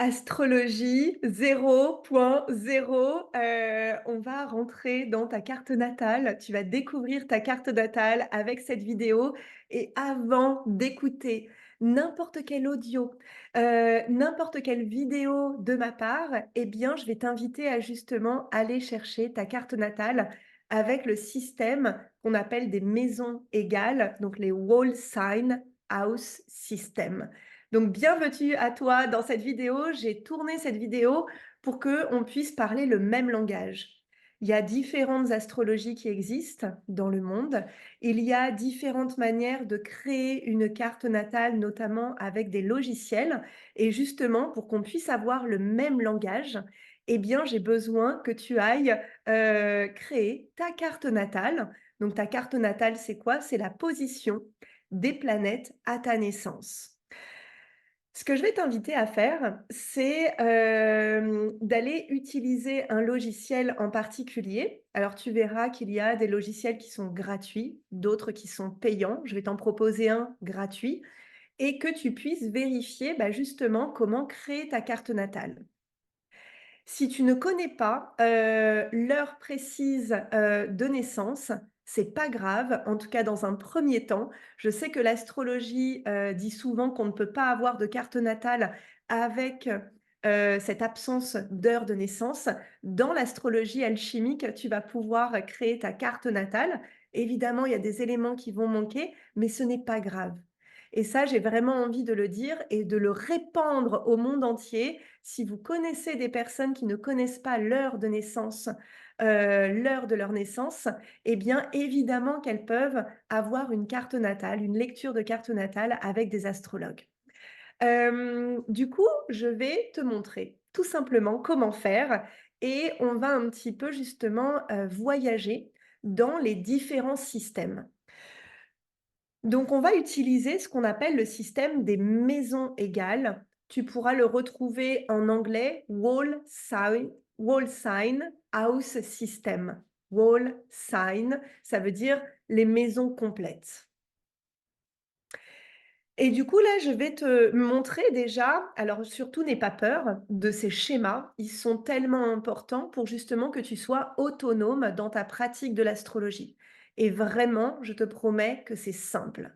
Astrologie 0.0, on va rentrer dans ta carte natale. Tu vas découvrir ta carte natale avec cette vidéo et avant d'écouter n'importe quel audio, n'importe quelle vidéo de ma part, eh bien, je vais t'inviter à justement aller chercher ta carte natale avec le système qu'on appelle des maisons égales, donc les Wall Sign House System. Donc, bienvenue à toi dans cette vidéo. J'ai tourné cette vidéo pour qu'on puisse parler le même langage. Il y a différentes astrologies qui existent dans le monde. Il y a différentes manières de créer une carte natale, notamment avec des logiciels. Et justement, pour qu'on puisse avoir le même langage, eh bien, j'ai besoin que tu ailles créer ta carte natale. Donc, ta carte natale, c'est quoi? C'est la position des planètes à ta naissance. Ce que je vais t'inviter à faire, c'est, d'aller utiliser un logiciel en particulier. Alors tu verras qu'il y a des logiciels qui sont gratuits, d'autres qui sont payants. Je vais t'en proposer un gratuit et que tu puisses vérifier, bah, justement comment créer ta carte natale. Si tu ne connais pas, l'heure précise, de naissance, c'est pas grave, en tout cas dans un premier temps. Je sais que l'astrologie, dit souvent qu'on ne peut pas avoir de carte natale avec, cette absence d'heure de naissance. Dans l'astrologie alchimique, tu vas pouvoir créer ta carte natale. Évidemment, il y a des éléments qui vont manquer, mais ce n'est pas grave. Et ça, j'ai vraiment envie de le dire et de le répandre au monde entier. Si vous connaissez des personnes qui ne connaissent pas l'heure de naissance, l'heure de leur naissance, eh bien évidemment qu'elles peuvent avoir une carte natale, une lecture de carte natale avec des astrologues. Du coup, je vais te montrer tout simplement comment faire et on va un petit peu justement, voyager dans les différents systèmes. Donc, on va utiliser ce qu'on appelle le système des maisons égales. Tu pourras le retrouver en anglais Wall Sign House System. Wall Sign, ça veut dire les maisons complètes. Et du coup, là, je vais te montrer déjà, alors surtout n'aie pas peur de ces schémas, ils sont tellement importants pour justement que tu sois autonome dans ta pratique de l'astrologie. Et vraiment, je te promets que c'est simple.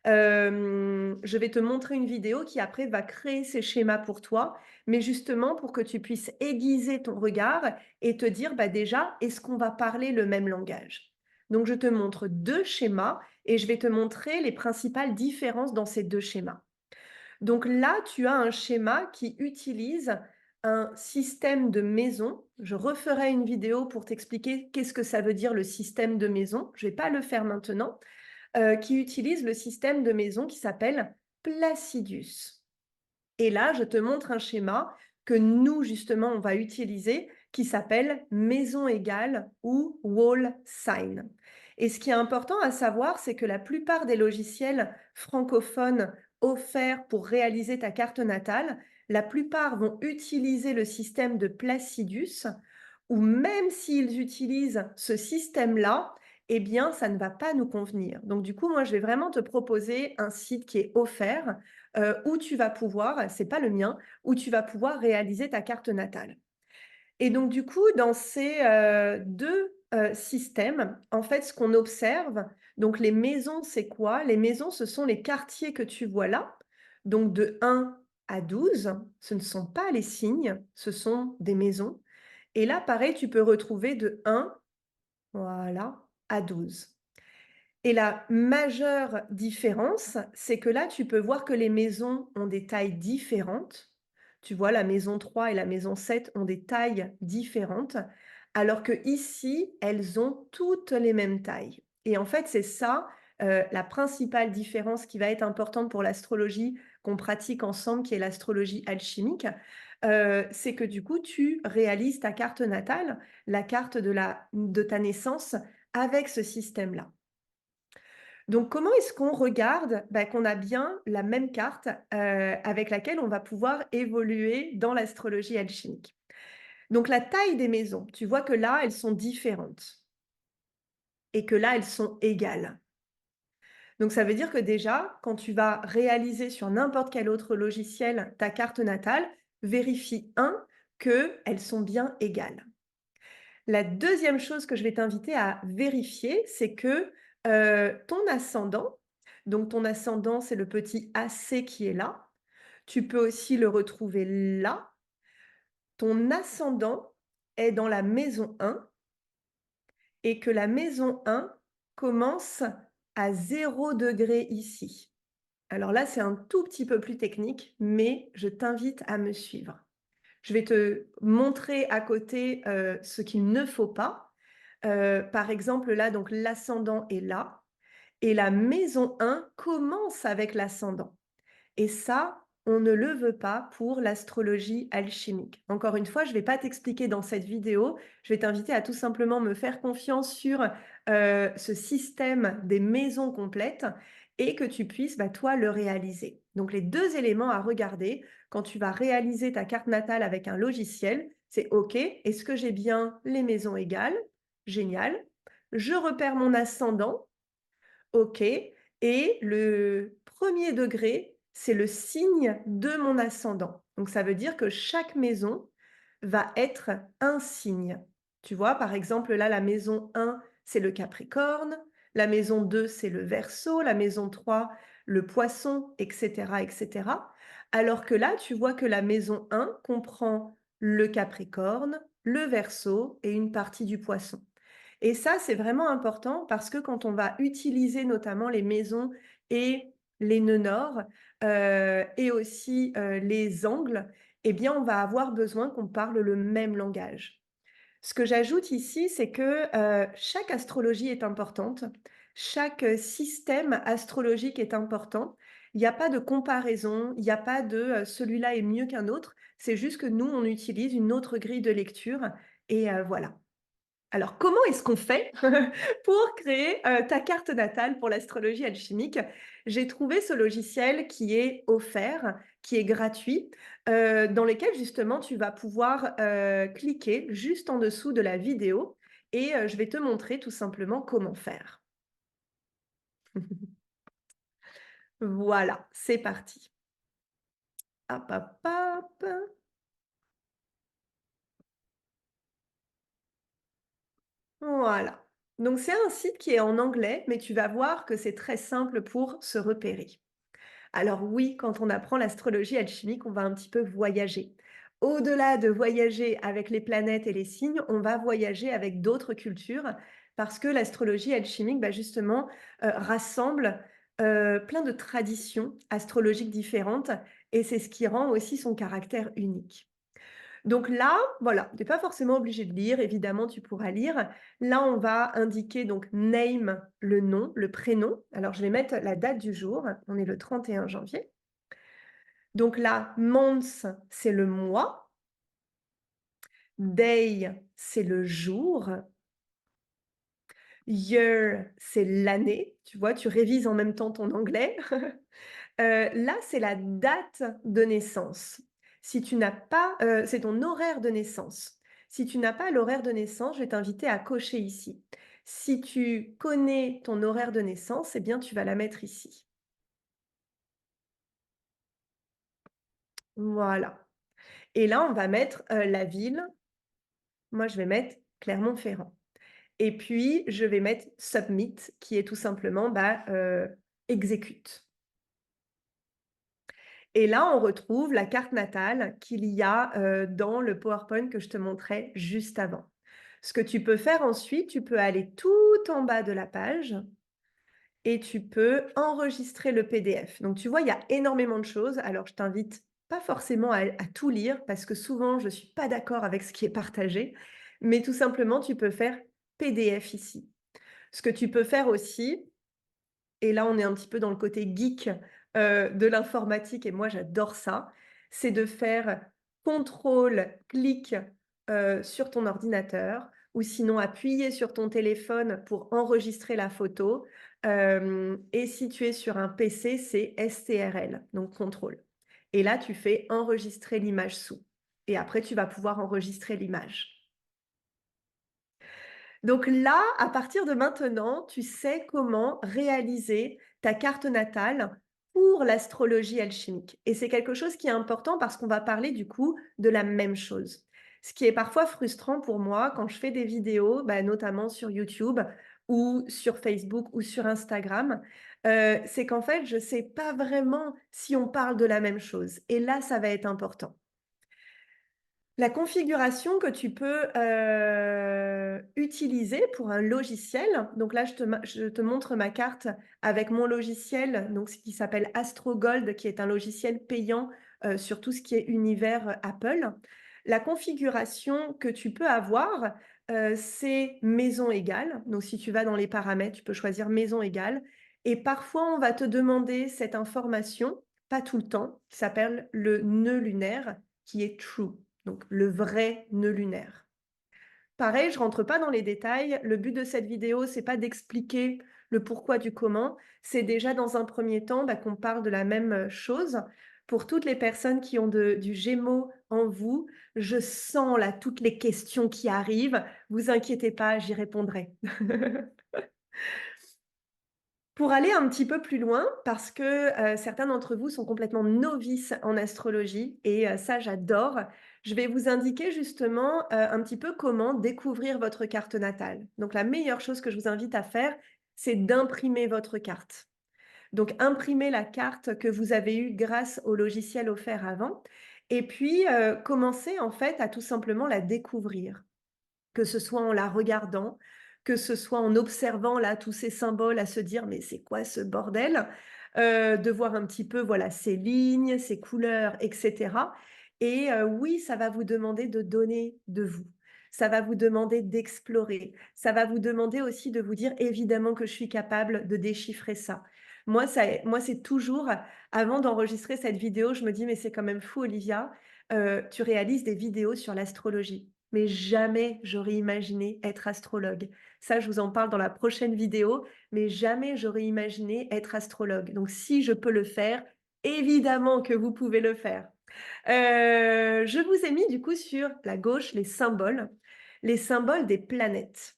Je vais te montrer une vidéo qui après va créer ces schémas pour toi, mais justement pour que tu puisses aiguiser ton regard et te dire, bah déjà, est-ce qu'on va parler le même langage? Donc je te montre 2 schémas et je vais te montrer les principales différences dans ces 2 schémas. Donc là, tu as un schéma qui utilise un système de maison. Je referai une vidéo pour t'expliquer qu'est-ce que ça veut dire le système de maison. Je ne vais pas le faire maintenant, qui utilise le système de maison qui s'appelle Placidus. Et là, je te montre un schéma que nous, justement, on va utiliser qui s'appelle maison égale ou wall sign. Et ce qui est important à savoir, c'est que la plupart des logiciels francophones offerts pour réaliser ta carte natale, la plupart vont utiliser le système de Placidus, ou même s'ils utilisent ce système-là, eh bien, ça ne va pas nous convenir. Donc, du coup, moi, je vais vraiment te proposer un site qui est offert, où tu vas pouvoir, c'est pas le mien, où tu vas pouvoir réaliser ta carte natale. Et donc, du coup, dans ces 2 systèmes, en fait, ce qu'on observe, donc les maisons, c'est quoi? Les maisons, ce sont les quartiers que tu vois là, donc de 1 à 12. Ce ne sont pas les signes, ce sont des maisons. Et là, pareil, tu peux retrouver de 1, voilà, à 12. Et la majeure différence, c'est que là, tu peux voir que les maisons ont des tailles différentes. Tu vois, la maison 3 et la maison 7 ont des tailles différentes, alors que ici, elles ont toutes les mêmes tailles. Et en fait, c'est ça, la principale différence qui va être importante pour l'astrologie qu'on pratique ensemble, qui est l'astrologie alchimique. C'est que du coup, tu réalises ta carte natale, la carte de ta naissance avec ce système-là. Donc, comment est-ce qu'on regarde, bah, qu'on a bien la même carte, avec laquelle on va pouvoir évoluer dans l'astrologie alchimique? Donc la taille des maisons, tu vois que là, elles sont différentes et que là, elles sont égales. Donc ça veut dire que déjà, quand tu vas réaliser sur n'importe quel autre logiciel ta carte natale, vérifie qu'elles sont bien égales. La deuxième chose que je vais t'inviter à vérifier, c'est que, ton ascendant, donc ton ascendant, c'est le petit AC qui est là. Tu peux aussi le retrouver là. Ton ascendant est dans la maison 1 et que la maison 1 commence à 0° ici. Alors là, c'est un tout petit peu plus technique, mais je t'invite à me suivre. Je vais te montrer à côté, ce qu'il ne faut pas. Par exemple, là, donc l'ascendant est là et la maison 1 commence avec l'ascendant. Et ça, on ne le veut pas pour l'astrologie alchimique. Encore une fois, je ne vais pas t'expliquer dans cette vidéo, je vais t'inviter à tout simplement me faire confiance sur, ce système des maisons complètes et que tu puisses, bah, toi, le réaliser. Donc les 2 éléments à regarder quand tu vas réaliser ta carte natale avec un logiciel, c'est: «OK, est-ce que j'ai bien les maisons égales? Génial. Je repère mon ascendant. OK, et le premier degré, c'est le signe de mon ascendant. Donc ça veut dire que chaque maison va être un signe. Tu vois? Par exemple, là, la maison 1, c'est le Capricorne, la maison 2, c'est le Verseau, la maison 3, le Poisson, et cetera. Alors que là, tu vois que la maison 1 comprend le Capricorne, le Verseau et une partie du Poisson. Et ça, c'est vraiment important parce que quand on va utiliser notamment les maisons et les nœuds nord, et aussi, les angles, eh bien, on va avoir besoin qu'on parle le même langage. Ce que j'ajoute ici, c'est que, chaque astrologie est importante, chaque, système astrologique est important. Il n'y a pas de comparaison, il n'y a pas de, celui-là est mieux qu'un autre. C'est juste que nous, on utilise une autre grille de lecture et voilà. Alors, comment est-ce qu'on fait pour créer, ta carte natale pour l'astrologie alchimique? J'ai trouvé ce logiciel qui est offert, qui est gratuit, dans lequel justement tu vas pouvoir, cliquer juste en dessous de la vidéo et je vais te montrer tout simplement comment faire. Voilà, c'est parti. Hop, hop, hop. Voilà. Donc c'est un site qui est en anglais, mais tu vas voir que c'est très simple pour se repérer. Alors oui, quand on apprend l'astrologie alchimique, on va un petit peu voyager. Au-delà de voyager avec les planètes et les signes, on va voyager avec d'autres cultures parce que l'astrologie alchimique, bah, justement, rassemble, plein de traditions astrologiques différentes et c'est ce qui rend aussi son caractère unique. Donc là, voilà, tu es pas forcément obligé de lire, évidemment, tu pourras lire. Là, on va indiquer donc name, le nom, le prénom. Alors, je vais mettre la date du jour. On est le 31 janvier. Donc là, month, c'est le mois. Day, c'est le jour. Year, c'est l'année. Tu vois, tu révises en même temps ton anglais. Là, c'est la date de naissance. Si tu n'as pas, c'est ton horaire de naissance. Si tu n'as pas l'horaire de naissance, je vais t'inviter à cocher ici. Si tu connais ton horaire de naissance, eh bien, tu vas la mettre ici. Voilà. Et là, on va mettre, la ville. Moi, je vais mettre Clermont-Ferrand. Et puis, je vais mettre submit, qui est tout simplement, bah, exécute. Et là, on retrouve la carte natale qu'il y a, dans le PowerPoint que je te montrais juste avant. Ce que tu peux faire ensuite, tu peux aller tout en bas de la page et tu peux enregistrer le PDF. Donc tu vois, il y a énormément de choses. Alors je t'invite pas forcément à tout lire parce que souvent je ne suis pas d'accord avec ce qui est partagé, mais tout simplement tu peux faire PDF ici. Ce que tu peux faire aussi, et là, on est un petit peu dans le côté geek, de l'informatique et moi j'adore ça, c'est de faire contrôle clic, sur ton ordinateur ou sinon appuyer sur ton téléphone pour enregistrer la photo, et si tu es sur un PC, c'est STRL, donc contrôle. Et là, tu fais enregistrer l'image sous et après tu vas pouvoir enregistrer l'image. Donc là, à partir de maintenant, tu sais comment réaliser ta carte natale pour l'astrologie alchimique. Et c'est quelque chose qui est important parce qu'on va parler du coup de la même chose. Ce qui est parfois frustrant pour moi quand je fais des vidéos, bah, notamment sur YouTube ou sur Facebook ou sur Instagram, c'est qu'en fait, je ne sais pas vraiment si on parle de la même chose. Et là, ça va être important. La configuration que tu peux, utiliser pour un logiciel, donc là je te montre ma carte avec mon logiciel, donc ce qui s'appelle AstroGold, qui est un logiciel payant, sur tout ce qui est univers, Apple. La configuration que tu peux avoir, c'est maison égale, donc si tu vas dans les paramètres, tu peux choisir maison égale et parfois on va te demander cette information, pas tout le temps, qui s'appelle le nœud lunaire, qui est true. Donc le vrai nœud lunaire. Pareil, je rentre pas dans les détails. Le but de cette vidéo, c'est pas d'expliquer le pourquoi du comment. C'est déjà dans un premier temps bah, qu'on parle de la même chose. Pour toutes les personnes qui ont du Gémeaux en vous, je sens là toutes les questions qui arrivent. Vous inquiétez pas, j'y répondrai. Pour aller un petit peu plus loin, parce que, certains d'entre vous sont complètement novices en astrologie et ça j'adore. Je vais vous indiquer justement, un petit peu comment découvrir votre carte natale. Donc la meilleure chose que je vous invite à faire, c'est d'imprimer votre carte. Donc imprimer la carte que vous avez eue grâce au logiciel offert avant et puis, commencer en fait à tout simplement la découvrir. Que ce soit en la regardant, que ce soit en observant là tous ces symboles à se dire: «Mais c'est quoi ce bordel?» De voir un petit peu, voilà, ces lignes, ces couleurs et cetera et oui, ça va vous demander de donner de vous. Ça va vous demander d'explorer. Ça va vous demander aussi de vous dire: «Évidemment que je suis capable de déchiffrer ça». Moi, c'est toujours avant d'enregistrer cette vidéo, je me dis: «Mais c'est quand même fou Olivia, tu réalises des vidéos sur l'astrologie». Mais jamais j'aurais imaginé être astrologue. Ça, je vous en parle dans la prochaine vidéo, mais jamais j'aurais imaginé être astrologue. Donc si je peux le faire, évidemment que vous pouvez le faire. Je vous ai mis du coup sur la gauche les symboles des planètes.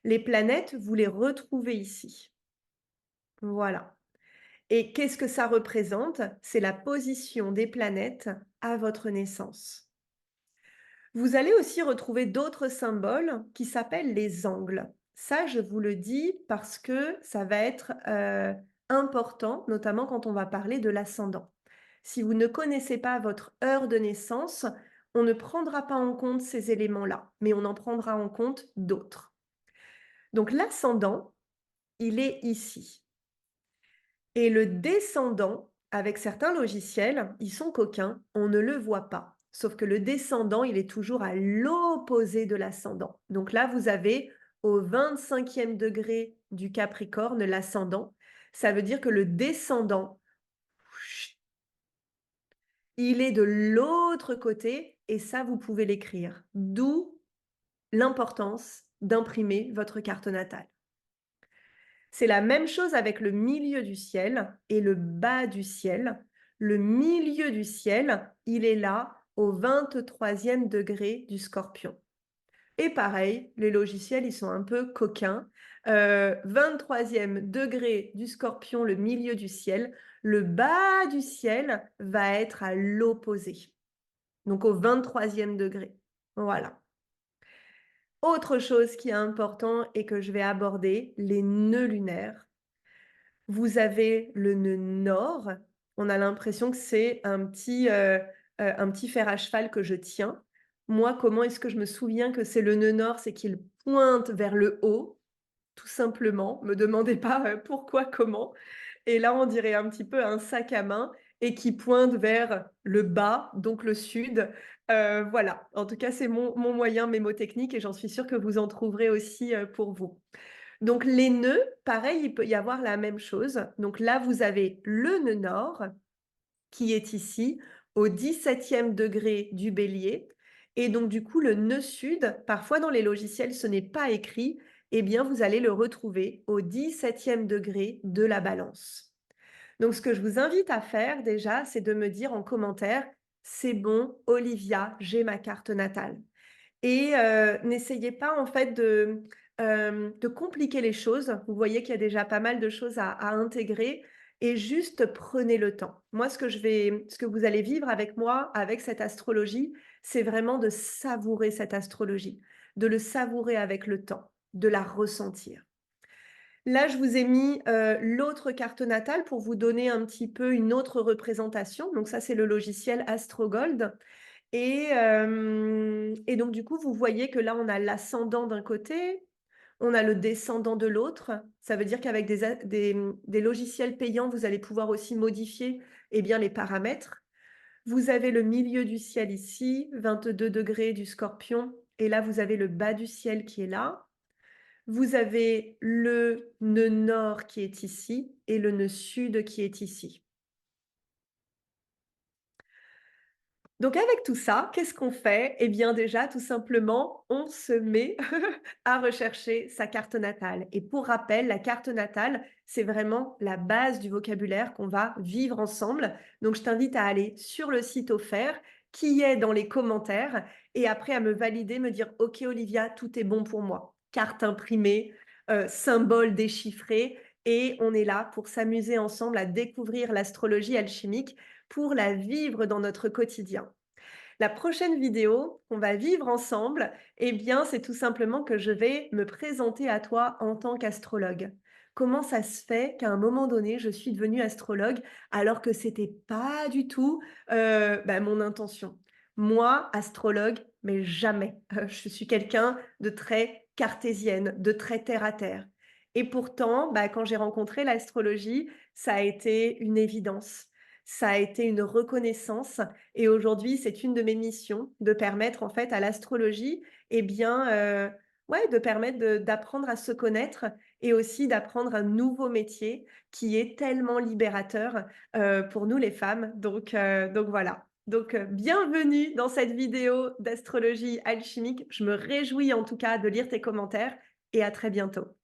Les planètes, vous les retrouvez ici. Voilà. Et qu'est-ce que ça représente? C'est la position des planètes à votre naissance. Vous allez aussi retrouver d'autres symboles qui s'appellent les angles. Ça, je vous le dis parce que ça va être important, notamment quand on va parler de l'ascendant. Si vous ne connaissez pas votre heure de naissance, on ne prendra pas en compte ces éléments-là, mais on en prendra en compte d'autres. Donc l'ascendant, il est ici. Et le descendant, avec certains logiciels, ils sont coquins, on ne le voit pas. Sauf que le descendant, il est toujours à l'opposé de l'ascendant. Donc là, vous avez au 25e degré du Capricorne l'ascendant. Ça veut dire que le descendant, il est de l'autre côté et ça, vous pouvez l'écrire. D'où l'importance d'imprimer votre carte natale. C'est la même chose avec le milieu du ciel et le bas du ciel. Le milieu du ciel, il est là au 23e degré du Scorpion. Et pareil, les logiciels, ils sont un peu coquins. 23e degré du Scorpion, le milieu du ciel. Le bas du ciel va être à l'opposé, donc au 23e degré. Voilà. Autre chose qui est important et que je vais aborder, les nœuds lunaires. Vous avez le nœud nord. On a l'impression que c'est un petit fer à cheval que je tiens. Moi, comment est-ce que je me souviens que c'est le nœud nord? C'est qu'il pointe vers le haut, tout simplement. Me demandez pas, pourquoi, comment. Et là, on dirait un petit peu un sac à main et qui pointe vers le bas, donc le sud. Voilà. En tout cas, c'est mon moyen mémotechnique et j'en suis sûre que vous en trouverez aussi, pour vous. Donc les nœuds, pareil, il peut y avoir la même chose. Donc là, vous avez le nœud nord qui est ici au 17e degré du Bélier et donc du coup le nœud sud, parfois dans les logiciels ce n'est pas écrit, eh bien vous allez le retrouver au 17e degré de la Balance. Donc ce que je vous invite à faire déjà, c'est de me dire en commentaire: «C'est bon Olivia, j'ai ma carte natale». Et n'essayez pas en fait de compliquer les choses. Vous voyez qu'il y a déjà pas mal de choses à intégrer et juste prenez le temps. Moi, ce que vous allez vivre avec moi, avec cette astrologie, c'est vraiment de savourer cette astrologie, de le savourer avec le temps, de la ressentir. Là, je vous ai mis, l'autre carte natale pour vous donner un petit peu une autre représentation. Donc ça, c'est le logiciel AstroGold et donc du coup, vous voyez que là, on a l'ascendant d'un côté, on a le descendant de l'autre. Ça veut dire qu'avec des logiciels payants, vous allez pouvoir aussi modifier, eh bien, les paramètres. Vous avez le milieu du ciel ici, 22 degrés du Scorpion et là, vous avez le bas du ciel qui est là. Vous avez le nœud nord qui est ici et le nœud sud qui est ici. Donc avec tout ça, qu'est-ce qu'on fait? Eh bien déjà, tout simplement, on se met à rechercher sa carte natale. Et pour rappel, la carte natale, c'est vraiment la base du vocabulaire qu'on va vivre ensemble. Donc je t'invite à aller sur le site offert qui est dans les commentaires et après à me valider, me dire: «OK Olivia, tout est bon pour moi». Carte imprimée, symbole déchiffré et on est là pour s'amuser ensemble à découvrir l'astrologie alchimique pour la vivre dans notre quotidien. La prochaine vidéo qu'on va vivre ensemble, eh bien, c'est tout simplement que je vais me présenter à toi en tant qu'astrologue. Comment ça se fait qu'à un moment donné, je suis devenue astrologue alors que c'était pas du tout, mon intention? Moi, astrologue, mais jamais. Je suis quelqu'un de très cartésienne, de très terre à terre et pourtant, quand j'ai rencontré l'astrologie, ça a été une évidence. Ça a été une reconnaissance et aujourd'hui, c'est une de mes missions de permettre en fait à l'astrologie, eh bien, ouais, de permettre d'apprendre à se connaître et aussi d'apprendre un nouveau métier qui est tellement libérateur, pour nous les femmes. Donc voilà. Donc, bienvenue dans cette vidéo d'astrologie alchimique. Je me réjouis en tout cas de lire tes commentaires et à très bientôt.